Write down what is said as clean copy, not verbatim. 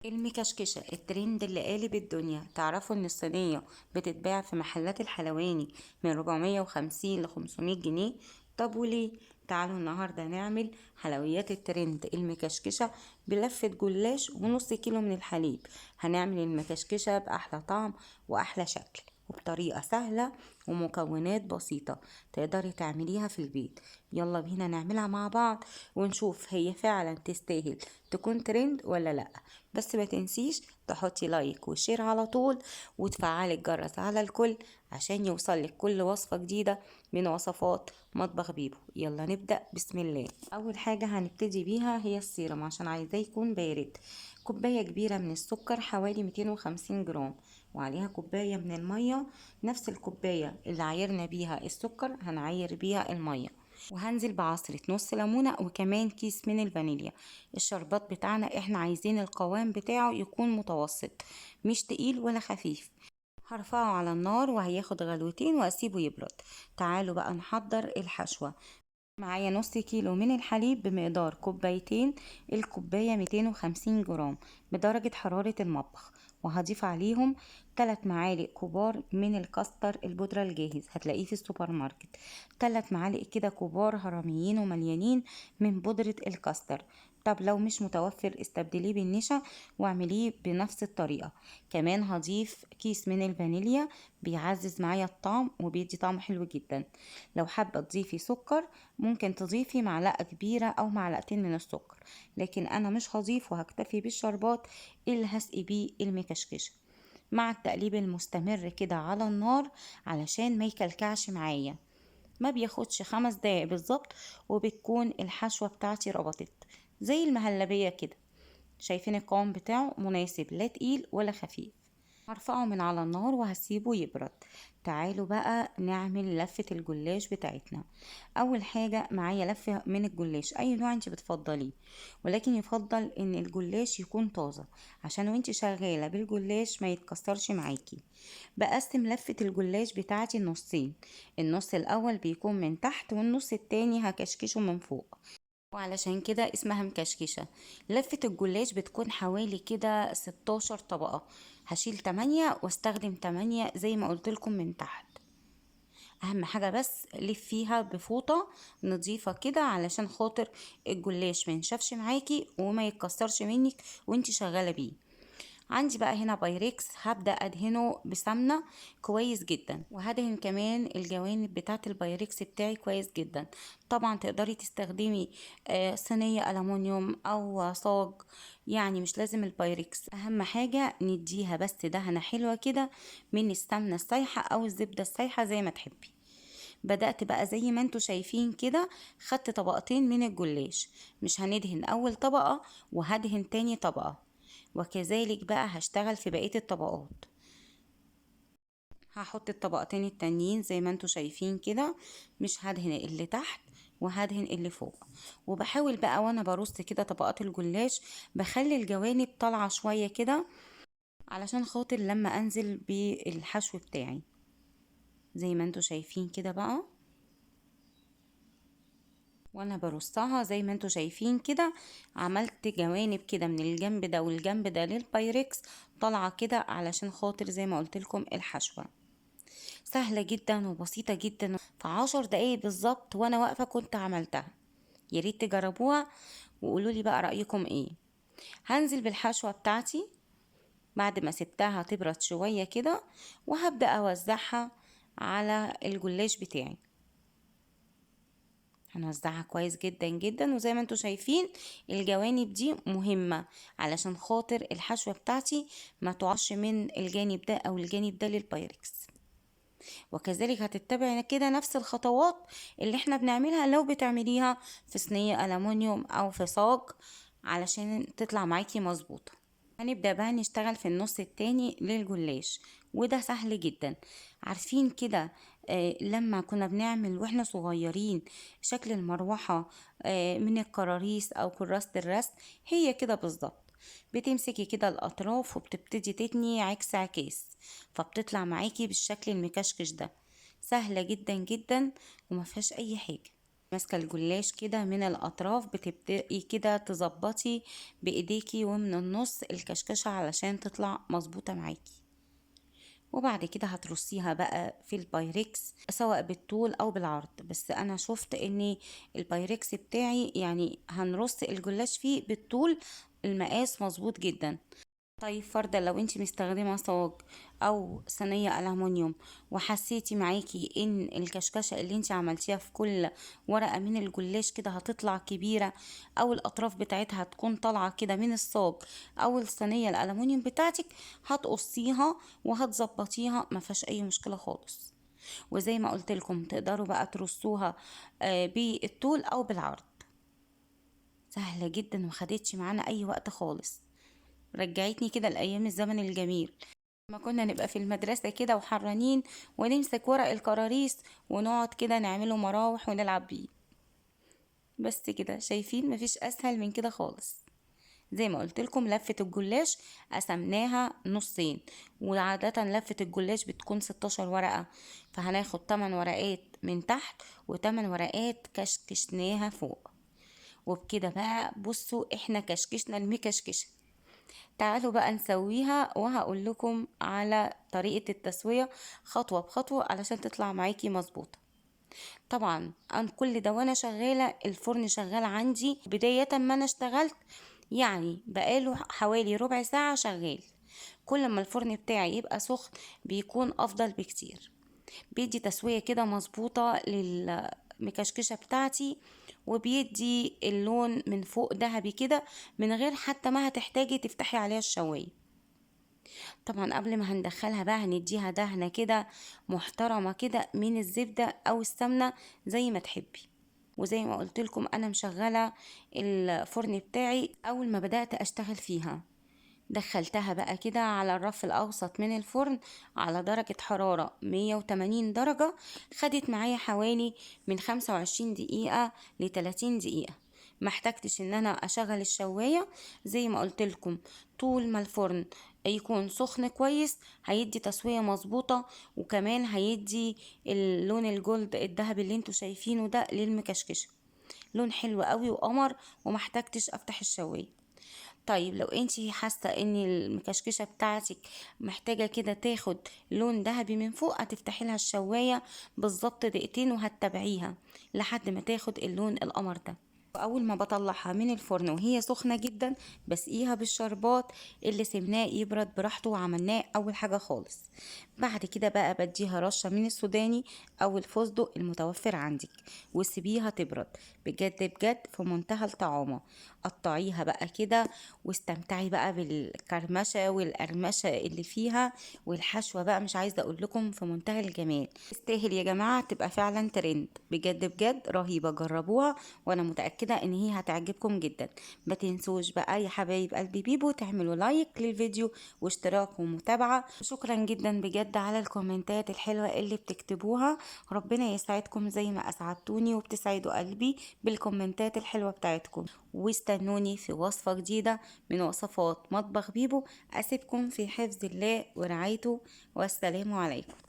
المكشكشة الترند اللي قالب الدنيا. تعرفوا ان الصينية بتتباع في محلات الحلواني من 450 ل 500 جنيه؟ طب وليه؟ تعالوا النهاردة نعمل حلويات الترند المكشكشة بلفة جلاش ونص كيلو من الحليب. هنعمل المكشكشة بأحلى طعم وأحلى شكل وبطريقة سهلة ومكونات بسيطة تقدري تعمليها في البيت. يلا بينا نعملها مع بعض ونشوف هي فعلا تستاهل تكون ترند ولا لأ. بس ما تنسيش تحطي لايك وشير على طول وتفعلي الجرس على الكل عشان يوصلك كل وصفة جديدة من وصفات مطبخ بيبو. يلا نبدأ بسم الله. اول حاجة هنبتدي بيها هي السيرم عشان عايزاه يكون بارد. كوباية كبيرة من السكر حوالي 250 جرام وعليها كوباية من المية. نفس الكوباية اللي عايرنا بيها السكر هنعاير بيها المية. وهنزل بعصرة نص ليمونة وكمان كيس من الفانيليا. الشربات بتاعنا احنا عايزين القوام بتاعه يكون متوسط، مش تقيل ولا خفيف. هرفعه على النار وهياخد غلوتين واسيبه يبرد. تعالوا بقى نحضر الحشوة. معايا نص كيلو من الحليب بمقدار كوبايتين، الكوباية 250 جرام بدرجة حرارة المطبخ. وهضيف عليهم 3 معالق كبار من الكاستر البودرة الجاهز هتلاقيه في السوبر ماركت. 3 معالق كده كبار هرميين ومليانين من بودرة الكاستر. طب لو مش متوفر استبدليه بالنشا واعمليه بنفس الطريقة. كمان هضيف كيس من الفانيليا بيعزز معايا الطعم وبيدي طعم حلو جدا. لو حابة تضيفي سكر ممكن تضيفي معلقة كبيرة أو معلقتين من السكر، لكن أنا مش هضيف وهكتفي بالشربات اللي هسقي بيه المكشكشة. مع التقليب المستمر كده على النار علشان ما يكلكعش معايا. ما بياخدش 5 دقايق بالظبط وبتكون الحشوة بتاعتي ربطت زي المهلبية كده. شايفين القوام بتاعه مناسب، لا تقيل ولا خفيف. هرفعه من على النار وهسيبه يبرد. تعالوا بقى نعمل لفة الجلاش بتاعتنا. اول حاجة معايا لفة من الجلاش اي نوع انت بتفضليه، ولكن يفضل ان الجلاش يكون طازة عشان وانت شغالة بالجلاش ما يتكسرش معاكي. بقسم لفة الجلاش بتاعتي نصين، النص الاول بيكون من تحت والنص التاني هكشكشه من فوق، وعلشان كده اسمها مكشكشة. لفة الجلاش بتكون حوالي كده 16 طبقة. هشيل 8 واستخدم 8 زي ما قلتلكم من تحت. اهم حاجة بس لفيها بفوطة نظيفة كده علشان خاطر الجلاش ما ينشفش معاكي وما يتكسرش منك وانت شغالة بيه. عندي بقى هنا بايركس هبدأ ادهنه بسمنة كويس جدا، وهدهن كمان الجوانب بتاعة البايركس بتاعي كويس جدا. طبعا تقدري تستخدمي صينية ألمونيوم او صاج، يعني مش لازم البايركس. اهم حاجة نديها بس دهنة حلوة كده من السمنة السايحة او الزبدة السايحة زي ما تحبي. بدأت بقى زي ما انتوا شايفين كده، خدت طبقتين من الجلاش. مش هندهن اول طبقة وهدهن تاني طبقة، وكذلك بقى هشتغل في بقية الطبقات. هحط الطبقتين التانيين زي ما انتوا شايفين كده، مش هدهن اللي تحت وهدهن اللي فوق. وبحاول بقى وانا برص كده طبقات الجلاش بخلي الجوانب طالعة شوية كده علشان خاطر لما انزل بالحشو بتاعي زي ما انتوا شايفين كده بقى. وانا برصها زي ما انتوا شايفين كده عملت جوانب كده من الجنب ده والجنب ده للبايركس طالعة كده علشان خاطر زي ما قلت لكم الحشوة. سهلة جدا وبسيطة جدا، في 10 دقايق بالظبط وانا واقفة كنت عملتها. ياريت تجربوها وقولولي بقى رأيكم ايه. هنزل بالحشوة بتاعتي بعد ما سبتها تبرد شوية كده وهبدأ اوزعها على الجلاش بتاعي. هنوزعها كويس جدا جدا، وزي ما انتوا شايفين الجوانب دي مهمة علشان خاطر الحشوة بتاعتي ما تقعش من الجانب ده او الجانب ده للبايركس. وكذلك هتتبع كده نفس الخطوات اللي احنا بنعملها لو بتعمليها في صينية ألمونيوم او في صاج علشان تطلع معاكي مظبوطة. هنبدأ بقى نشتغل في النص التاني للجلاش، وده سهل جدا. عارفين كده لما كنا بنعمل واحنا صغيرين شكل المروحة من الكراريس او كراسة الرسم، هي كده بالظبط. بتمسكي كده الاطراف وبتبتدي تتني عكس عكاس فبتطلع معاكي بالشكل المكشكش ده. سهلة جدا جدا وما فيهاش اي حاجة. ماسكة الجلاش كده من الأطراف، بتبدأي كده تظبطي بإيديكي ومن النص الكشكشة علشان تطلع مظبوطة معاكي. وبعد كده هترصيها بقى في البايركس سواء بالطول او بالعرض، بس انا شفت ان البايركس بتاعي يعني هنرص الجلاش فيه بالطول، المقاس مظبوط جدا. طيب فرضا لو انت مستخدمة صاج او صينية ألمونيوم وحسيتي معاكي ان الكشكشة اللي انت عملتيها في كل ورقة من الجلاش كده هتطلع كبيرة، او الاطراف بتاعتها هتكون طالعة كده من الصاج او الصينية الألمونيوم بتاعتك، هتقصيها وهتظبطيها، ما فيهاش اي مشكلة خالص. وزي ما قلت لكم تقدروا بقى ترصوها بالطول او بالعرض. سهلة جدا ومخدتش معانا اي وقت خالص، رجعتني كده لأيام الزمن الجميل ما كنا نبقى في المدرسة كده وحرانين ونمسك ورق الكراريس ونقعد كده نعمله مراوح ونلعب بيه. بس كده شايفين مفيش أسهل من كده خالص. زي ما قلت لكم لفة الجلاش قسمناها نصين، وعادة لفة الجلاش بتكون 16 ورقة، فهناخد 8 ورقات من تحت و8 ورقات كشكشناها فوق. وبكده بقى بصوا احنا كشكشنا المكشكشة. تعالوا بقى نسويها وهقول لكم على طريقة التسوية خطوة بخطوة علشان تطلع معاكي مظبوطة. طبعا انا كل ده وانا شغالة الفرن شغال عندي، بداية ما انا اشتغلت يعني بقاله حوالي ربع ساعة شغال. كل ما الفرن بتاعي يبقى سخن بيكون افضل بكتير، بيدي تسوية كده مظبوطة للمكشكشة بتاعتي، وبيدي اللون من فوق ذهبي كده من غير حتى ما هتحتاجي تفتحي عليها الشواية. طبعا قبل ما هندخلها بقى هنديها دهنة كده محترمة كده من الزبدة او السمنة زي ما تحبي. وزي ما قلت لكم انا مشغلة الفرن بتاعي اول ما بدأت اشتغل فيها، دخلتها بقى كده على الرف الأوسط من الفرن على درجة حرارة 180 درجة. خدت معايا حوالي من 25 دقيقة ل 30 دقيقة، ما احتجتش ان انا اشغل الشواية. زي ما قلت لكم طول ما الفرن يكون سخن كويس هيدي تسوية مظبوطة، وكمان هيدي اللون الجولد الذهبي اللي انتوا شايفينه ده للمكشكشة، لون حلو قوي وقمر، ومحتاجتش افتح الشواية. طيب لو انتي حاسة ان المكشكشة بتاعتك محتاجة كده تاخد لون ذهبي من فوق، هتفتحي لها الشواية بالظبط دقيقتين وهتتابعيها لحد ما تاخد اللون القمر ده. واول ما بطلعها من الفرن وهي سخنة جدا بسقيها بالشربات اللي سيبناه يبرد براحته وعملناه اول حاجة خالص. بعد كده بقى بديها رشة من السوداني او الفستق المتوفر عندك وسيبيها تبرد. بجد بجد في منتهى الطعامة. قطعيها بقى كده واستمتعي بقى بالكرمشة والقرمشة اللي فيها، والحشوة بقى مش عايزة اقول لكم في منتهى الجمال. تستاهل يا جماعة، تبقى فعلا ترند بجد بجد رهيبة، جربوها وانا متأكدة ان هي هتعجبكم جدا. ما تنسوش بقى يا حبايب قلبي بيبو تعملوا لايك للفيديو واشتراك ومتابعة. شكرا جدا بجد على الكومنتات الحلوة اللي بتكتبوها، ربنا يسعدكم زي ما اسعدتوني وبتسعدوا قلبي بالكومنتات الحلوة بتاعتكم. واستنوني في وصفة جديدة من وصفات مطبخ بيبو. اسيبكم في حفظ الله ورعايته، والسلام عليكم.